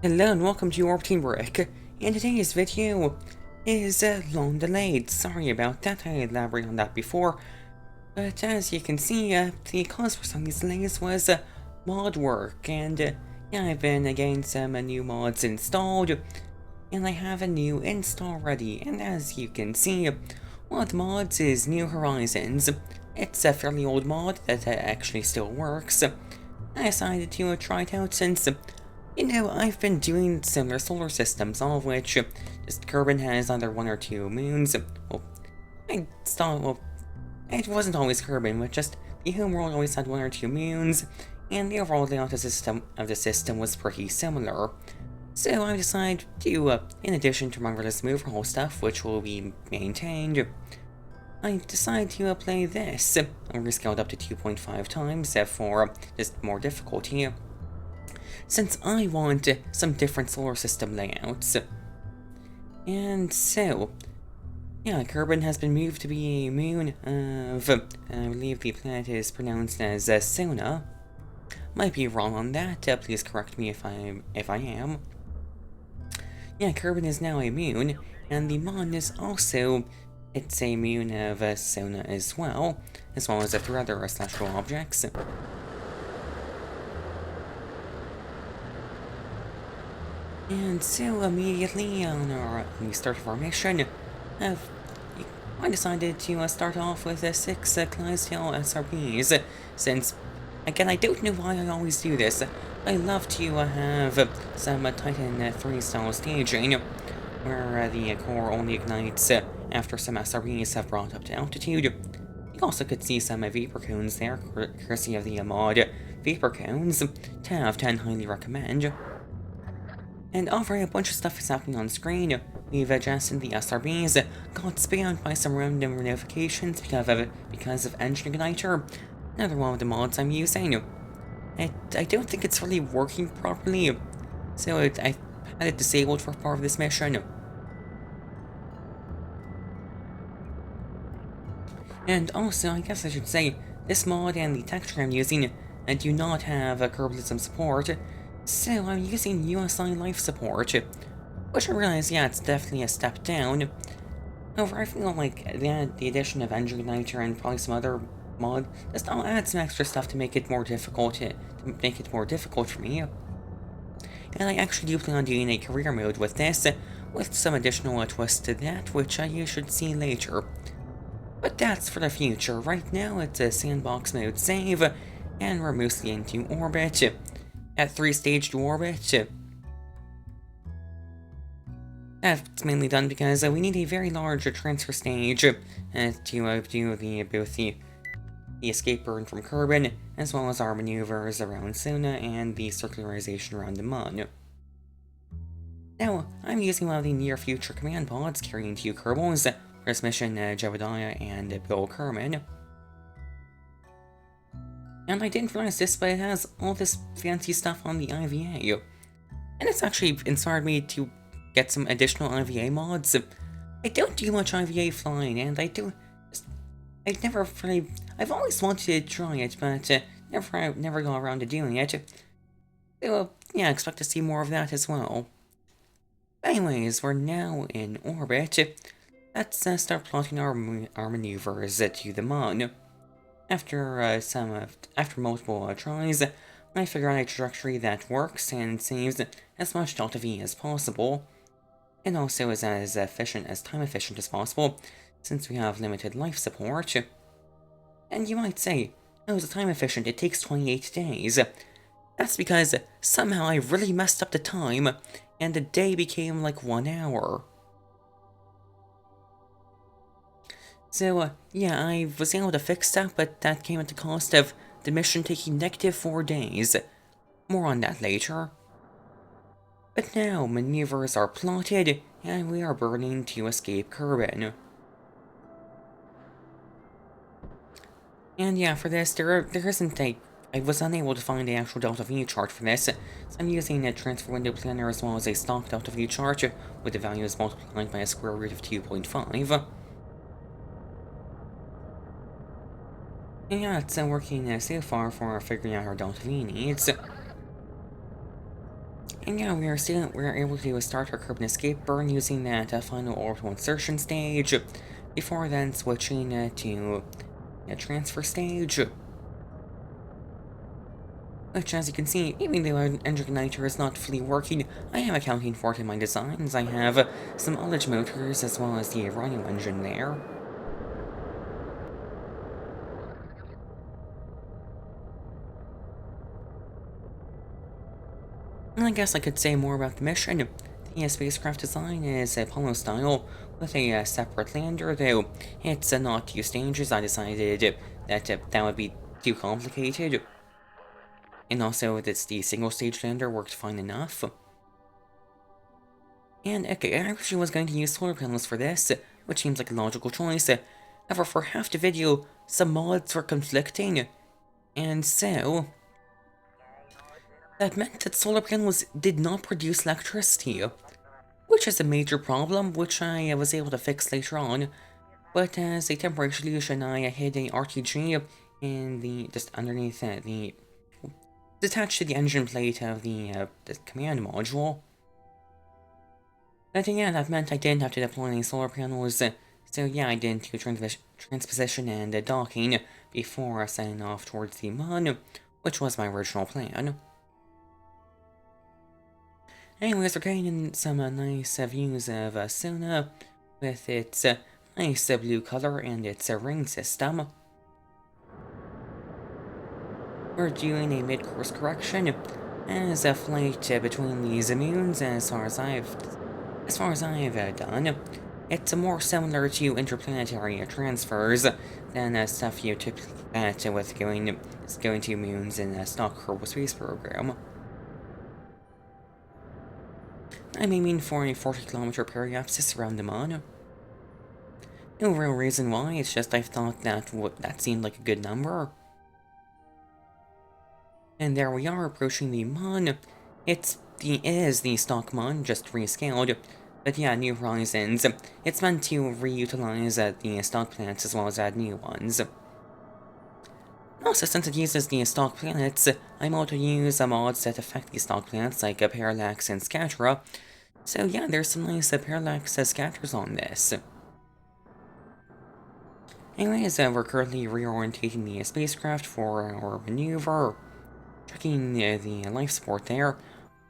Hello and welcome to Orbiting Brick, and today's video is long delayed. Sorry about that, I elaborated on that before, but as you can see, the cause for some of these delays was mod work, and yeah, I've been getting some new mods installed, and I have a new install ready, and as you can see, one of the mods is New Horizons. It's a fairly old mod that actually still works. I decided to try it out since I've been doing similar solar systems, all of which just Kerbal has either one or two moons. It wasn't always Kerbal, but just the homeworld always had one or two moons, and the overall layout of the system was pretty similar. So I decided to, in addition to my religious overhaul stuff, which will be maintained, I decided to play this. I rescaled up to 2.5 times for just more difficulty, since I want some different solar system layouts. And so, yeah, Kerbal has been moved to be a moon of, I believe the planet is pronounced as Sona. Might be wrong on that, please correct me if I am. Yeah, Kerbal is now a moon, and the Mon is also, it's a moon of Sona as well as a few other celestial objects. And so immediately on the start of our mission, I decided to start off with 6 Clydesdale SRBs, since, again, I don't know why I always do this. I love to have some Titan 3 style staging, where the core only ignites after some SRBs have brought up to altitude. You also could see some Vapor Cones there, courtesy of the mod Vapor Cones. TAV 10 highly recommend. And alright, a bunch of stuff is happening on screen. We've adjusted the SRBs, got spammed by some random notifications because of Engine Igniter, another one of the mods I'm using. I don't think it's really working properly, so I had it disabled for part of this mission. And also, I guess I should say, this mod and the texture I'm using do not have Kerbalism support, so I'm using USI life support, which I realize, yeah, it's definitely a step down. However, I feel like the addition of Engine Igniter and probably some other mod, I'll add some extra stuff to make it more difficult for me. And I actually do plan on doing a career mode with this, with some additional twists to that, which you should see later. But that's for the future. Right now, it's a sandbox mode save, and we're mostly into orbit. At 3-staged orbit. That's mainly done because we need a very large transfer stage to do both the escape burn from Kerbal, as well as our maneuvers around Sona and the circularization around the Mon. Now, I'm using one of the near future command pods carrying 2 Kerbals, first mission Jebediah and Bill Kerman. And I didn't realize this, but it has all this fancy stuff on the IVA. And it's actually inspired me to get some additional IVA mods. I don't do much IVA flying, and I've always wanted to try it, but never got around to doing it. So, yeah, expect to see more of that as well. Anyways, we're now in orbit. Let's start plotting our maneuvers to the Mon. After multiple tries, I figure out a trajectory that works and saves as much delta V as possible, and also is as time efficient as possible, since we have limited life support. And you might say, oh, is it time efficient? It takes 28 days. That's because somehow I really messed up the time, and the day became like 1 hour. So, yeah, I was able to fix that, but that came at the cost of the mission taking -4 days. More on that later. But now, maneuvers are plotted, and we are burning to escape Kerbal. And yeah, for this, there isn't I was unable to find the actual delta V chart for this, so I'm using a transfer window planner as well as a stock delta V chart, with the values multiplied by a square root of 2.5. Yeah, it's working so far for figuring out our delta V needs. And yeah, we're able to start our Kerbal escape burn using that final orbital insertion stage, before then switching to a transfer stage. Which, as you can see, even though our engine igniter is not fully working, I am accounting for it in my designs. I have some ullage motors as well as the Rhino engine there. And I guess I could say more about the mission. The spacecraft design is Apollo style, with a separate lander, though it's not 2 stages. I decided that that would be too complicated. And also, that the single-stage lander worked fine enough. And okay, I actually was going to use solar panels for this, which seems like a logical choice. However, for half the video, some mods were conflicting, and so that meant that solar panels did not produce electricity, which is a major problem, which I was able to fix later on. But as a temporary solution, I hid a RTG in the just underneath the attached to the engine plate of the command module. But yeah, that meant I didn't have to deploy any solar panels, so yeah, I didn't do transposition and docking before setting off towards the moon, which was my original plan. Anyways, we're getting some nice views of Suna, with its nice blue color and its ring system. We're doing a mid-course correction as a flight between these moons, as far as I've done. It's more similar to interplanetary transfers than stuff you typically get with going to moons in a stock Kerbal Space Program. I'm aiming for a 40-kilometer periapsis around the moon. No real reason why, it's just I thought that seemed like a good number. And there we are, approaching the moon. It is the stock moon, just rescaled. But yeah, New Horizons. It's meant to reutilize the stock planets as well as add new ones. Also, since it uses the stock planets, I'm able to use mods that affect the stock planets, like Parallax and Scattera. So yeah, there's some nice Parallax scatters on this. Anyways, we're currently reorientating the spacecraft for our maneuver, checking the life support there.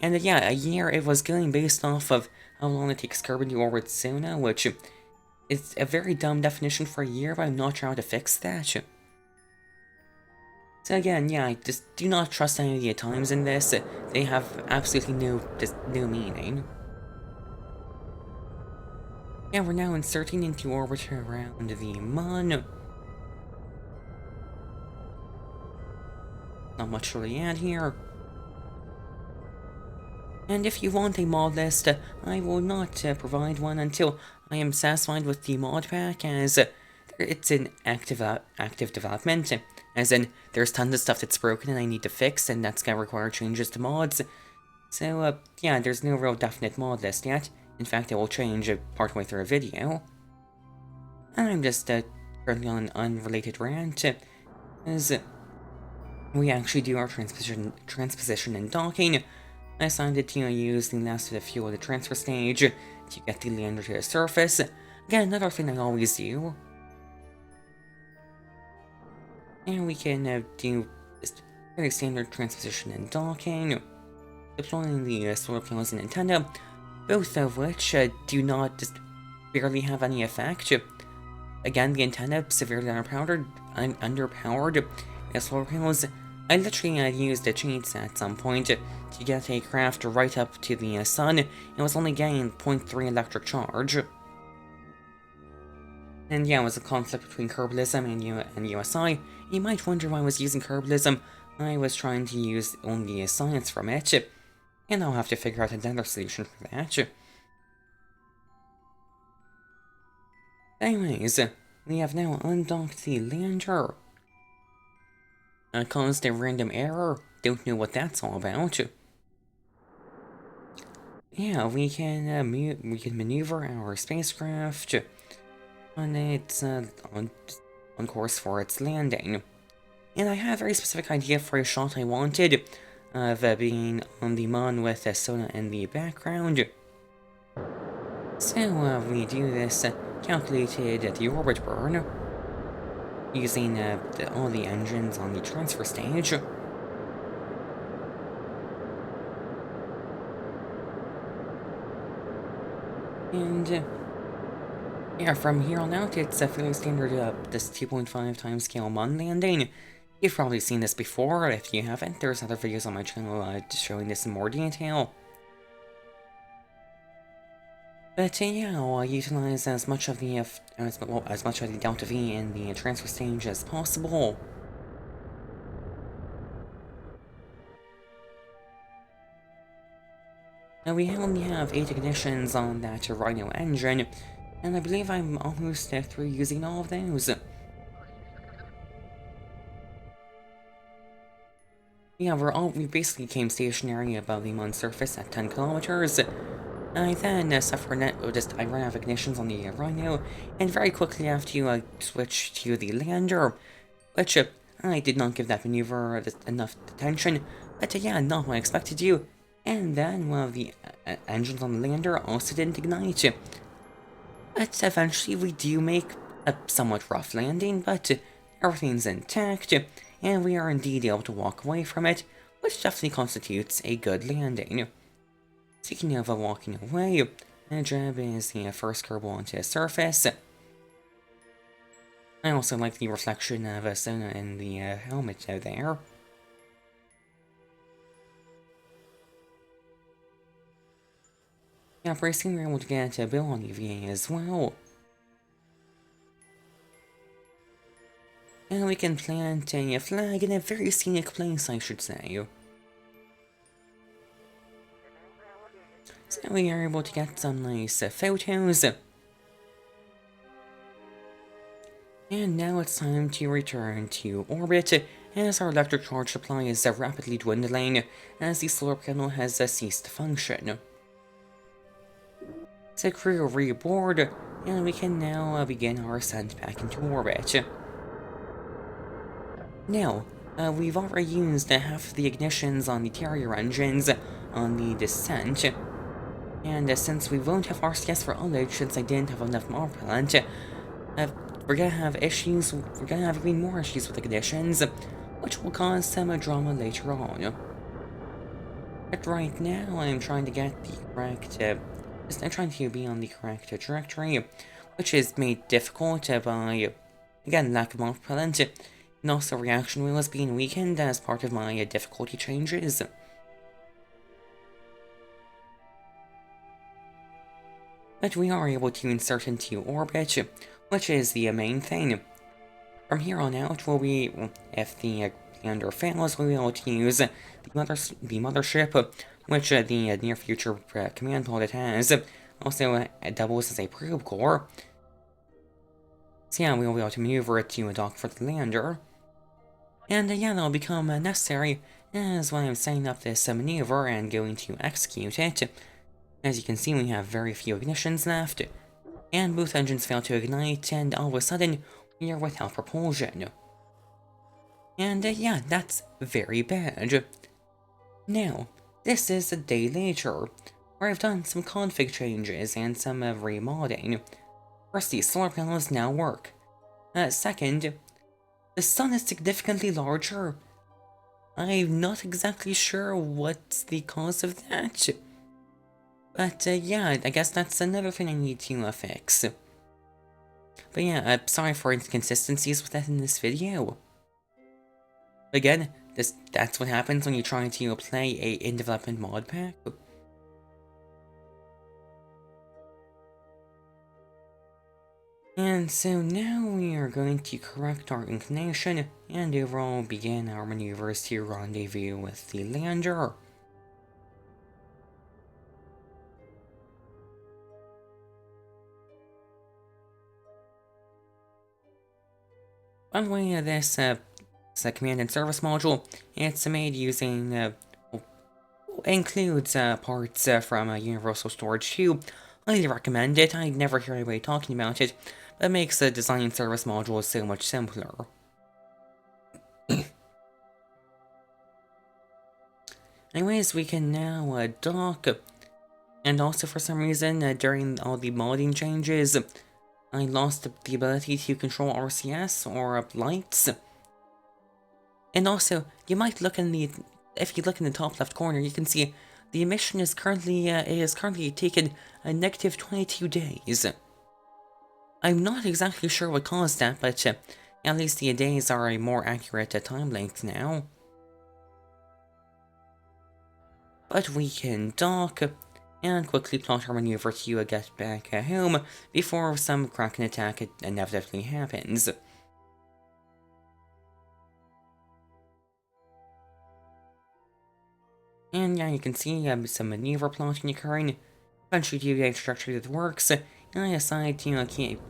And yeah, a year it was going based off of how long it takes Kerbin to orbit Suna, which is a very dumb definition for a year, but I'm not sure how to fix that. So again, yeah, I just do not trust any of the times in this. They have absolutely no meaning. Yeah, we're now inserting into orbit around the moon. Not much to really add here. And if you want a mod list, I will not provide one until I am satisfied with the mod pack, as it's in active development. As in, there's tons of stuff that's broken and I need to fix, and that's gonna require changes to mods. So, yeah, there's no real definite mod list yet. In fact, it will change partway through a video. And I'm just currently on an unrelated rant, as we actually do our transposition and docking. I decided to use the last of the fuel at the transfer stage to get the lander to the surface. Again, another thing I always do. And we can do just very standard transposition and docking, deploying the solar panels and antenna, both of which do not just barely have any effect. Again, the antenna severely underpowered. The solar panels, I literally used a cheats at some point to get a craft right up to the sun, and was only getting 0.3 electric charge. And yeah, it was a conflict between Kerbalism and USI. You might wonder why I was using Kerbalism. I was trying to use only science from it, and I'll have to figure out another solution for that. Anyways, we have now undocked the lander. Caused a random error. Don't know what that's all about. Yeah, we can maneuver our spacecraft, and it's on course for its landing. And I had a very specific idea for a shot I wanted. of being on the Mon with Sona in the background. So we do this calculated the orbit burn using all the engines on the transfer stage. And yeah, from here on out, it's a fairly standard this 2.5 times scale Mon landing. You've probably seen this before. If you haven't, there's other videos on my channel showing this in more detail. But yeah, I'll utilize as much of the as much of the delta V in the transfer stage as possible. Now we only have 8 ignitions on that Rhino engine, and I believe I'm almost through using all of those. Yeah, we basically came stationary above the Moon surface at 10 kilometers. I then I ran out of ignitions on the Rhino, and very quickly after you switch to the lander, which I did not give that maneuver enough attention, but yeah, not what I expected to. And then one of the engines on the lander also didn't ignite. But eventually we do make a somewhat rough landing, but everything's intact, and we are indeed able to walk away from it, which definitely constitutes a good landing. Speaking of walking away, Jeb is the first Kerbal onto the surface. I also like the reflection of Sona in the helmet there. Yeah, pretty soon we're able to get Bill on EVA as well. And we can plant a flag in a very scenic place, I should say. So we are able to get some nice photos. And now it's time to return to orbit, as our electric charge supply is rapidly dwindling, as the solar panel has ceased to function. So crew reboard, and we can now begin our ascent back into orbit. Now, we've already used half of the ignitions on the Terrier engines on the descent, and since we won't have RCS for ullage since I didn't have enough more propellant, we're gonna have even more issues with ignitions, which will cause some drama later on. But right now, I'm trying to get the correct, I'm trying to be on the correct trajectory, which is made difficult by, again, lack of more propellant, and also reaction wheels being weakened as part of my difficulty changes. But we are able to insert into orbit, which is the main thing. From here on out, if the lander fails, we'll be able to use the mothership, which the near future command pod it has, also doubles as a probe core. So yeah, we'll be able to maneuver it to dock for the lander. And yeah, that'll become necessary as when I'm setting up this maneuver and going to execute it. As you can see, we have very few ignitions left, and both engines fail to ignite, and all of a sudden, we are without propulsion. And yeah, that's very bad. Now, this is a day later, where I've done some config changes and some remodding. First, the solar panels now work. Second, the sun is significantly larger. I'm not exactly sure what's the cause of that. But yeah, I guess that's another thing I need to fix. But yeah, sorry for inconsistencies with that in this video. Again, that's what happens when you're trying to play a in-development mod pack. And so now we are going to correct our inclination and overall begin our maneuvers to rendezvous with the lander. By the way, this command and service module, it's made using, includes parts from Universal Storage 2. Highly recommend it. I never hear anybody talking about it, but it makes the design service module so much simpler. Anyways, we can now dock. And also for some reason, during all the modding changes, I lost the ability to control RCS or lights. And also, you might look in the, if you look in the top left corner, you can see the emission is currently, it is currently taken a negative 22 days. I'm not exactly sure what caused that, but at least the days are a more accurate time length now. But we can dock and quickly plot our maneuver to get back home before some Kraken attack inevitably happens. And yeah, you can see some maneuver plotting occurring. Eventually, due to the structure that works, and I decide to keep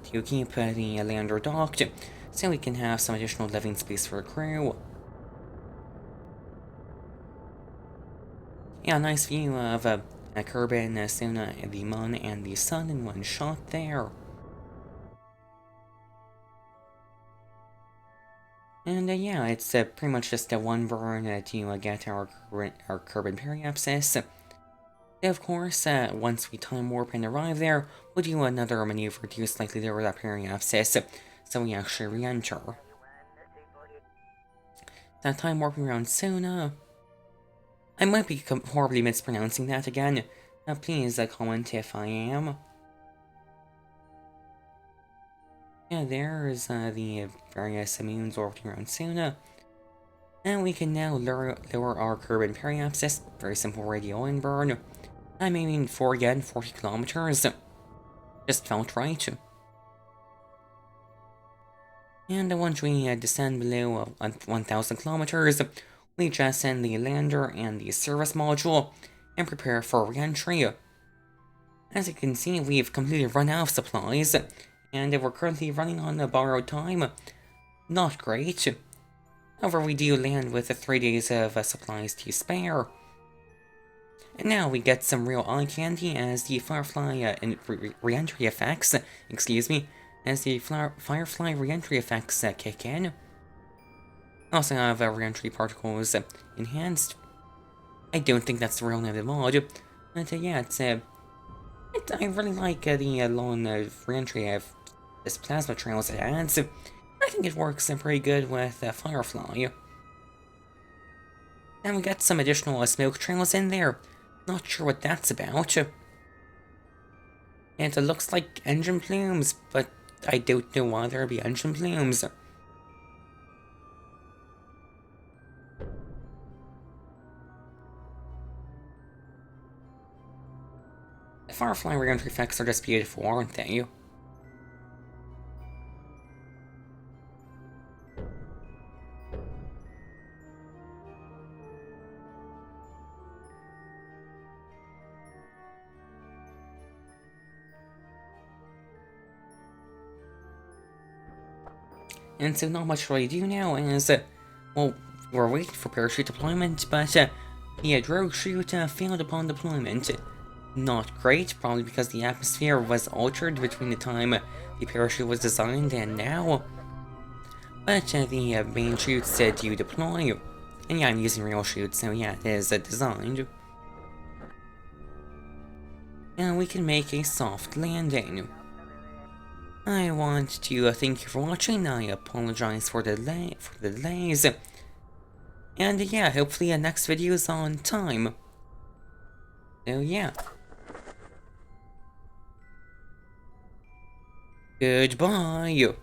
the lander docked, so we can have some additional living space for the crew. Yeah, nice view of Kerbal, Suna, the Moon, and the Sun in one shot there. And yeah, it's pretty much just a one burn to get our Kerbal periapsis. Of course, once we time warp and arrive there, we'll do another maneuver to slightly lower that periapsis, so we actually re-enter. That time warping around Suna. I might be horribly mispronouncing that again. Please comment if I am. Yeah, there's the various moons orbiting around Suna. And we can now lower our Kerbal periapsis. Very simple radio and burn. I'm aiming for again 40 kilometers. Just felt right. And once we descend below 1,000 kilometers, we just send the lander and the service module and prepare for re-entry. As you can see, we've completely run out of supplies, and we're currently running on borrowed time. Not great. However, we do land with 3 days of supplies to spare. And now we get some real eye candy as the Firefly re-entry effects, as the Firefly re-entry effects kick in. Also have re-entry particles enhanced. I don't think that's the real name of the mod, but yeah, it's I really like the long re-entry of this plasma trails it adds. I think it works pretty good with Firefly. And we got some additional smoke trails in there. Not sure what that's about. And it looks like engine plumes, but I don't know why there'd be engine plumes. The Firefly re-entry effects are just beautiful, aren't they? And so not much really to do now is, well, we're waiting for parachute deployment, but the Realchute failed upon deployment. Not great, probably because the atmosphere was altered between the time the parachute was designed and now. But the main chutes do deploy. And yeah, I'm using Realchute, so yeah, it is designed. And we can make a soft landing. I want to thank you for watching. I apologize for the delays. And yeah, hopefully the next video is on time. So yeah. Goodbye.